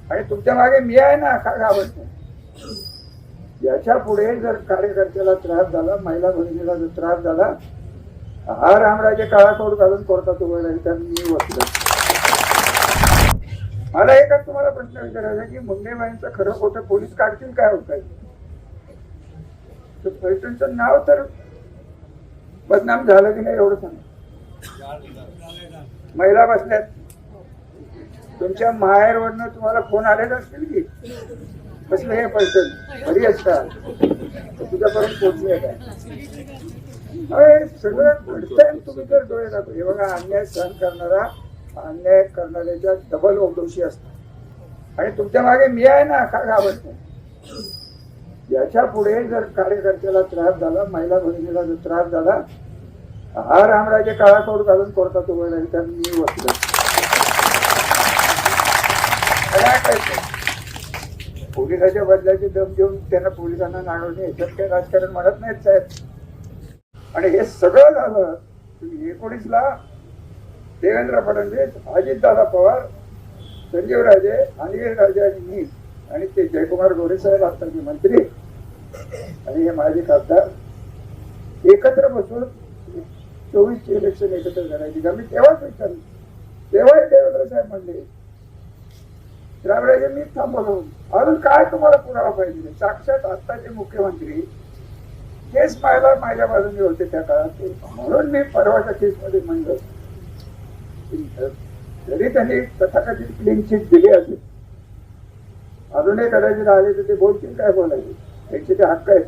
आणि तुमच्या मागे मी आहे ना, का घाबरत नाही? याच्या पुढे जर कार्यकर्त्याला त्रास झाला, महिला भगिनीला जर त्रास झाला, हा रामराजे काळा कोट घालून कोर्टात उभं राहील, तर मी वकील. मला एकच तुम्हाला प्रश्न विचारायचा की मुंडेबाईंचं खरं खोटं पोलीस काढतील काय होत आहे? पैठणचं नाव तर बदनाम झालं की नाही एवढं सांगा. महिला बसल्यात, तुमच्या माहेरवरनं तुम्हाला फोन आलेच असतील की बसले हे पैठण बरी असता तुझ्यापर्यंत पोहोचले काय? सगळं घडतंय. तुम्ही जर डोळे दाखव, हे बघा, अन्याय सहन करणारा अन्याय करणाऱ्याच्या डबल दोषी असतात. आणि तुमच्या मागे मी आहे ना, का घाबरत नाही? याच्या पुढे जर कार्यकर्त्याला त्रास झाला, महिला भगिनीला जर त्रास झाला, हा रामराजे काळा कोट घालून कोर्टात उभं राहील, तर मी वकील. पोलिसाच्या बदल्याची दम देऊन त्यांना पोलिसांना नाडवणे याच्यात काही राजकारण म्हणत नाहीत साहेब. आणि हे सगळं झालं 19ला देवेंद्र फडणवीस, अजितदादा पवार, संजीव राजे, अनिल राजे आणि मी आणि ते जयकुमार गोरे साहेब आत्ताचे मंत्री आणि हे माझे खासदार एकत्र बसून 24ची इलेक्शन एकत्र करायची का? मी तेव्हाच विचारलं. तेव्हाही देवेंद्र साहेब म्हणले रामराजे मी थांबवलं. अजून काय तुम्हाला पुरावा पाहिजे? साक्षात आत्ताचे मुख्यमंत्री केस पाहायला माझ्या बाजूने होते त्या काळात, म्हणून मी परवाच्या केसमध्ये म्हणलं जरी त्यांनी तथाकथित क्लीन चिट दिली असेल, अजूनही कदाचित आले तर ते बोलतील काय बोलायचे, त्यांचे ते हक्क आहेत.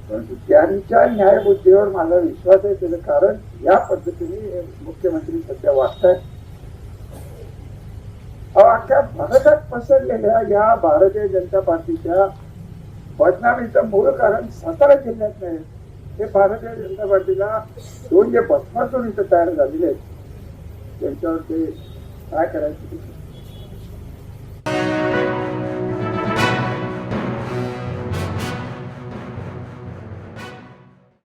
परंतु त्यांच्या न्यायबुद्धीवर माझा विश्वास आहे. त्याचं कारण या पद्धतीने मुख्यमंत्री सध्या वागतायत. अख्ख्या भारतात पसरलेल्या या भारतीय जनता पार्टीच्या बदनामीचं मूळ कारण सातारा जिल्ह्यात नाही. हे भारतीय जनता पार्टीला दोन जे बसपासून इथं तयार झालेले आहेत त्यांच्यावर ते काय करायचं